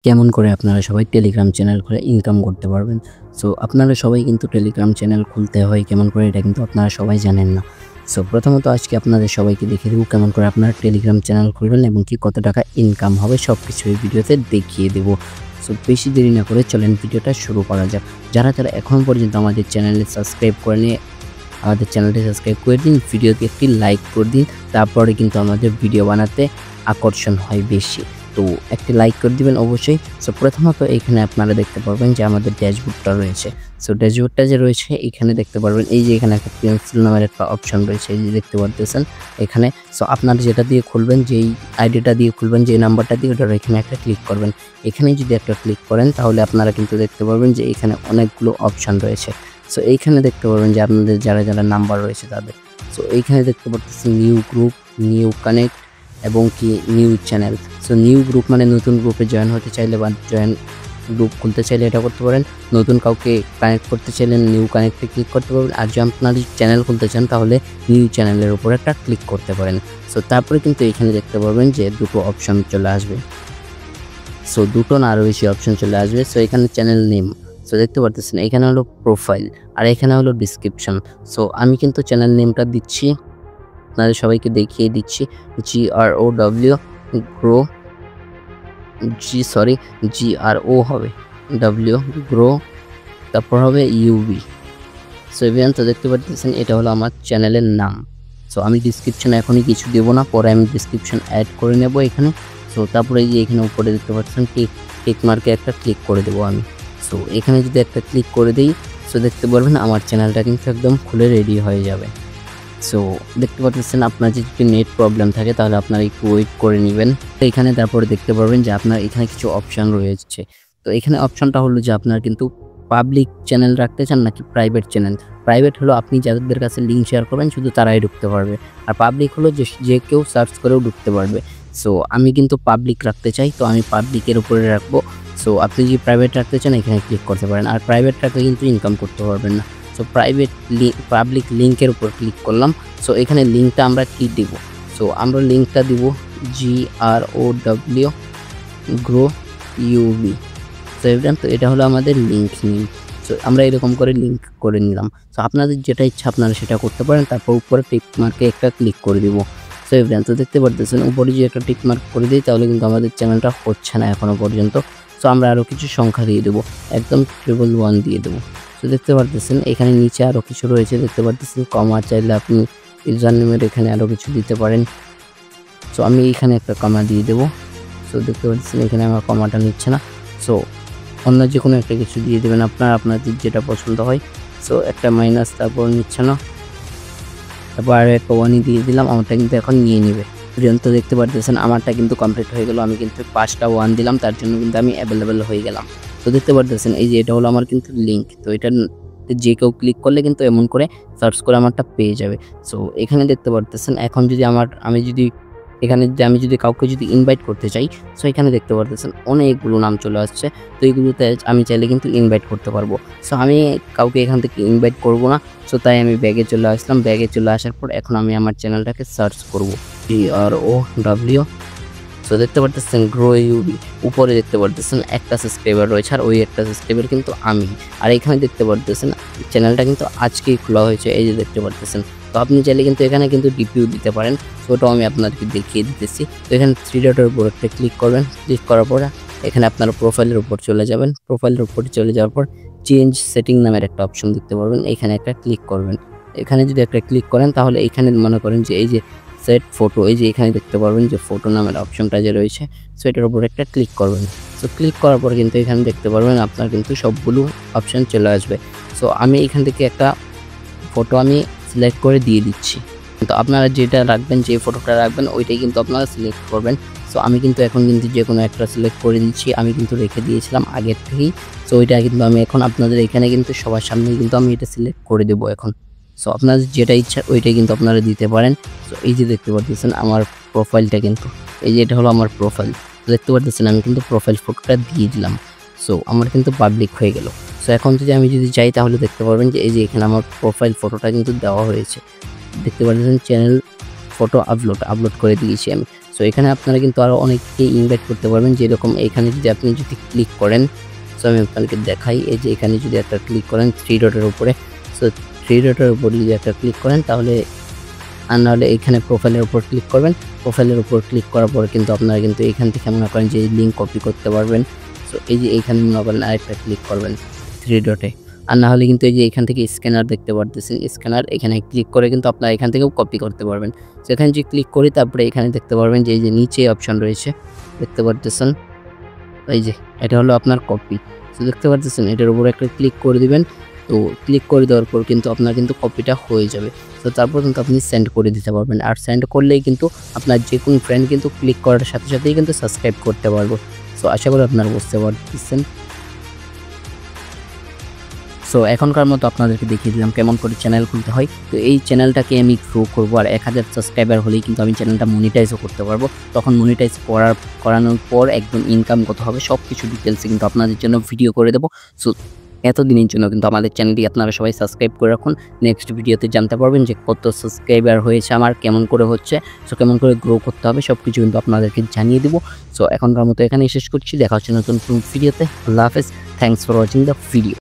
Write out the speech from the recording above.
কেমন করে আপনারা সবাই টেলিগ্রাম চ্যানেল খুলে ইনকাম করতে পারবেন। সো আপনারা সবাই কিন্তু টেলিগ্রাম চ্যানেল খুলতে হয় কেমন করে এটা কিন্তু আপনারা সবাই জানেন না। সো প্রথমত আজকে আপনাদের সবাইকে দেখিয়ে দেবো কেমন করে আপনারা টেলিগ্রাম চ্যানেল খুলবেন এবং কি কত টাকা ইনকাম হবে সবকিছু এই ভিডিওতে দেখিয়ে দেবো। সো বেশি দেরি না করে চলেন ভিডিওটা শুরু করা যাক। যারা এখনও পর্যন্ত আমাদের চ্যানেলে সাবস্ক্রাইব করেনি আমাদের চ্যানেলটি সাবস্ক্রাইব করে দিন, ভিডিওতে একটি লাইক করে দিন, তারপরে কিন্তু আমাদের ভিডিও বানাতে আকর্ষণ হয় বেশি। তো একটি লাইক করে দিবেন অবশ্যই। সো প্রথমত এখানে আপনারা দেখতে পারবেন যে আমাদের ড্যাশবোর্ডটা রয়েছে। সো ড্যাশবোর্ডটা যে রয়েছে এখানে দেখতে পারবেন এই যে এখানে একটা পেন্সিল নামের একটা অপশন রয়েছে, এই যে দেখতে পারতেছেন এখানে। সো আপনারা যেটা দিয়ে খুলবেন, যেই আইডিটা দিয়ে খুলবেন, যে নাম্বারটা দিয়ে, ওটার এখানে একটা ক্লিক করবেন। এখানে যদি একটা ক্লিক করেন তাহলে আপনারা কিন্তু দেখতে পারবেন যে এখানে অনেকগুলো অপশন রয়েছে। সো এইখানে দেখতে পারবেন যে আপনাদের যারা যারা নাম্বার রয়েছে তাদের। সো এইখানে দেখতে পাচ্ছেন নিউ গ্রুপ, নিউ কানেক্ট এবং কি new channel. So new group মানে নতুন গ্রুপে জয়েন হতে চাইলে বা জয়েন গ্রুপ খুলতে চাইলে এটা করতে পারেন। নতুন কাউকে কানেক্ট করতে চাইলে নিউ কানেক্টে ক্লিক করতে পারবেন। আর যদি আপনার চ্যানেল খুলতে চান তাহলে নিউ চ্যানেলের উপর একটা ক্লিক করতে পারেন। সো তারপরে কিন্তু এখানে দেখতে পারবেন যে দুটো অপশন চলে আসবে। সো দুটো না আরও বেশি অপশন চলে আসবে। সো এখানে চ্যানেল নেম, সো দেখতে পারতেছেন এখানে হলো প্রোফাইল আর এখানে হলো ডিসক্রিপশন। সো আমি কিন্তু চ্যানেল নেমটা দিচ্ছি, আপনাদের সবাইকে দেখিয়ে দিচ্ছি। GROW গ্রো, GRO হবে W গ্রো, তারপর হবে UB। সো এভিয়ান তো দেখতে পাচ্ছেন এটা হলো আমার চ্যানেলের নাম। সো আমি ডিসক্রিপশন এখনই কিছু দেবো না, পরে আমি ডিসক্রিপশন অ্যাড করে নেব এখানে। সো তারপরে এই যে এখানে উপরে দেখতে পাচ্ছেন টিক মার্কে একটা ক্লিক করে দেবো আমি। সো এখানে যদি একটা ক্লিক করে দিই, সো দেখতে পারবেন আমার চ্যানেলটা কিন্তু একদম খুলে রেডি হয়ে যাবে। সো দেখতে পাচ্ছেন আপনার যদি নেট প্রবলেম থাকে তাহলে আপনারা একটু ওয়েট করে নেবেন। তো এখানে তারপরে দেখতে পারবেন যে আপনার এখানে কিছু অপশান রয়েছে। তো এখানে অপশানটা হলো যে আপনার কিন্তু পাবলিক চ্যানেল রাখতে চান নাকি প্রাইভেট চ্যানেল। প্রাইভেট হলো আপনি যাদের কাছে লিঙ্ক শেয়ার করবেন শুধু তারাই ঢুকতে পারবে, আর পাবলিক হলো যে কেউ সার্চ করেও ঢুকতে পারবে। সো আমি কিন্তু পাবলিক রাখতে চাই, তো আমি পাবলিকের উপরে রাখবো। সো আপনি যদি প্রাইভেট রাখতে চান এখানে ক্লিক করতে পারেন, আর প্রাইভেট রাখলে কিন্তু ইনকাম করতে পারবেন না। সো পাবলিক লিঙ্কের উপর ক্লিক করলাম। সো এখানে লিঙ্কটা আমরা কি দিব, সো আমরা লিঙ্কটা দিব GROW grow UB। So everyone তো এটা হলো আমাদের লিঙ্ক নেম। সো আমরা এরকম করে লিঙ্ক করে নিলাম। সো আপনাদের যেটা ইচ্ছা আপনারা সেটা করতে পারেন। তারপর উপরে টিক মার্কে একটা ক্লিক করে দিব। সো এভরিওয়ান তো দেখতে পারতেছেন উপরে যদি একটা টিক মার্ক করে দিই তাহলে কিন্তু আমাদের চ্যানেলটা হচ্ছে না এখনো পর্যন্ত। সো আমরা আরও কিছু সংখ্যা দিয়ে দেবো, একদম 111 দিয়ে দেবো। তো দেখতে পারতেছেন এখানে নিচে আরও কিছু রয়েছে, দেখতে পারতেছেন কমা চাইলে আপনি ইউজার নেমের এখানে আরও কিছু দিতে পারেন। সো আমি এখানে একটা কমা দিয়ে দেবো। সো দেখতে পাচ্ছেন এখানে আমার কমাটা নিচ্ছে না। সো অন্য যে কোনো একটা কিছু দিয়ে দেবেন আপনাদের যেটা পছন্দ হয়। সো একটা মাইনাস, তারপর নিচ্ছে না, তারপর আর একটা 1 দিয়ে দিলাম, আমারটা কিন্তু এখন নিয়ে নেবে। পর্যন্ত দেখতে পারতেছেন আমারটা কিন্তু কমপ্লিট হয়ে গেল। আমি কিন্তু 5টা 1 দিলাম, তার জন্য কিন্তু আমি অ্যাভেলেবেল হয়ে গেলাম। তো দেখতে পারতেছেন এই যে এটা হলো আমার কিন্তু লিঙ্ক। তো এটা যে কেউ ক্লিক করলে কিন্তু এমন করে সার্চ করে আমারটা পেয়ে যাবে। সো এখানে দেখতে পারতেছেন এখন যদি আমি যদি কাউকে ইনভাইট করতে চাই, সো এখানে দেখতে পারতেছেন অনেকগুলো নাম চলে আসছে। তো এইগুলোতে আমি চাইলে কিন্তু ইনভাইট করতে পারবো। সো আমি কাউকে এখান থেকে ইনভাইট করব না। সো তাই আমি ব্যাগে চলে আসলাম। ব্যাগে চলে আসার পর এখন আমি আমার চ্যানেলটাকে সার্চ করব GROW। সো দেখতে পারতেছেন গ্রো UB, উপরে দেখতে পারতেছেন একটা সাবস্ক্রাইবার রয়েছে, আর ওই একটা সাবস্ক্রাইবার কিন্তু আমি। আর এখানে দেখতে পারতেছেন চ্যানেলটা কিন্তু আজকেই খোলা হয়েছে, এই যে দেখতে পারতেছেন। তো আপনি চাইলে কিন্তু এখানে কিন্তু ডিপিও দিতে পারেন, ওটাও আমি আপনাদেরকে দেখিয়ে দিতেছি। তো এখানে 3 ডটের উপর একটা ক্লিক করবেন, ক্লিক করার পরে এখানে আপনার প্রোফাইলের উপর চলে যাবেন। প্রোফাইলের উপর চলে যাওয়ার পর চেঞ্জ সেটিং নামের একটা অপশন দেখতে পারবেন, এখানে একটা ক্লিক করবেন। এখানে যদি একটা ক্লিক করেন তাহলে এখানে মনে করেন যে এই যে সেট ফটো, এই যে এখানে দেখতে পারবেন যে ফটো নামের অপশনটা যে রয়েছে, সো এটার উপর একটা ক্লিক করবেন। সো ক্লিক করার পর কিন্তু এখানে দেখতে পারবেন আপনার কিন্তু সবগুলো অপশন চলে আসবে। সো আমি এখান থেকে একটা ফটো আমি সিলেক্ট করে দিয়ে দিচ্ছি। তো আপনারা যেটা রাখবেন, যে ফটোটা রাখবেন ওইটাই কিন্তু আপনারা সিলেক্ট করবেন। সো আমি কিন্তু এখন কিন্তু যে কোনো একটা সিলেক্ট করে দিচ্ছি, আমি কিন্তু রেখে দিয়েছিলাম আগের থেকেই। সো ওইটা কিন্তু আমি এখন আপনাদের এখানে কিন্তু সবার সামনেই কিন্তু আমি এটা সিলেক্ট করে দেবো এখন। সো আপনাদের যেটা ইচ্ছা ওইটাই কিন্তু আপনারা দিতে পারেন। সো এই যে দেখতে পাচ্ছেন আমার প্রোফাইলটা কিন্তু, এই যে এটা হলো আমার প্রোফাইল। দেখতে পাচ্ছেন আমি কিন্তু প্রোফাইল ফটোটা দিয়ে দিলাম। সো আমার কিন্তু পাবলিক হয়ে গেল। সো এখন আমি চাই তাহলে দেখতে পারবেন যে এই যে এখানে আমার প্রোফাইল ফটোটা কিন্তু দেওয়া হয়েছে। দেখতে পাচ্ছেন চ্যানেল ফটো আপলোড করে দিয়েছি আমি। সো সো এখানে আপনারা কিন্তু আরও অনেককে ইনভাইট করতে পারবেন, যেরকম এখানে আপনি যদি ক্লিক করেন, সো আমি আপনাদেরকে দেখাই। এই যে এখানে যদি একটা ক্লিক করেন 3 ডটের উপরে, সো 3 ডটের উপরে যদি একটা ক্লিক করেন তাহলে, আর নাহলে এখানে প্রোফাইলের উপর ক্লিক করবেন। প্রোফাইলের উপর ক্লিক করার পরে কিন্তু আপনারা কিন্তু এখান থেকে মনে করেন যে লিঙ্ক কপি করতে পারবেন। সো এই যে এইখানে মনে করেন আরেকটা ক্লিক করবেন 3 ডটে, আর না হলে কিন্তু এই যে এখান থেকে স্ক্যানার দেখতে পারতেছেন, স্ক্যানার এখানে ক্লিক করে কিন্তু আপনারা এখান থেকেও কপি করতে পারবেন। সো এখানে যদি ক্লিক করি তারপরে এখানে দেখতে পারবেন যে এই যে নিচে অপশন রয়েছে, দেখতে পারতেছেন এই যে এটা হলো আপনার কপি। সো দেখতে পারতেছেন এটার উপরে একটা ক্লিক করে দিবেন। তো ক্লিক করে দেওয়ার পর কিন্তু আপনার কিন্তু কপিটা হয়ে যাবে। তো তারপর কিন্তু আপনি সেন্ড করে দিতে পারবেন, আর সেন্ড করলেই কিন্তু আপনার যে কোনো ফ্রেন্ড কিন্তু ক্লিক করার সাথে সাথেই কিন্তু সাবস্ক্রাইব করতে পারবো। সো আশা করি আপনারা বুঝতে পারতেছেন। সো এখনকার মতো আপনাদেরকে দেখিয়ে দিলাম কেমন করে চ্যানেল খুলতে হয়। তো এই চ্যানেলটাকে আমি গ্রো করবো, আর 1000 সাবস্ক্রাইবার হলেই কিন্তু আমি চ্যানেলটা মনিটাইজও করতে পারবো। তখন মনিটাইজ করানোর পর একদম ইনকাম কত হবে সব কিছু ডিটেলসে কিন্তু আপনাদের জন্য ভিডিও করে দেবো। সো এতদিনের জন্য কিন্তু আমাদের চ্যানেলটি আপনারা সবাই সাবস্ক্রাইব করে রাখুন। নেক্সট ভিডিওতে জানতে পারবেন যে কত সাবস্ক্রাইবার হয়েছে আমার, কেমন করে হচ্ছে, সো কেমন করে গ্রো করতে হবে সব কিছু কিন্তু আপনাদেরকে জানিয়ে দেবো। সো এখনকার মতো এখানেই শেষ করছি, দেখা হচ্ছে নতুন ভিডিওতে। আল্লাহ হাফেজ, thanks for watching the video.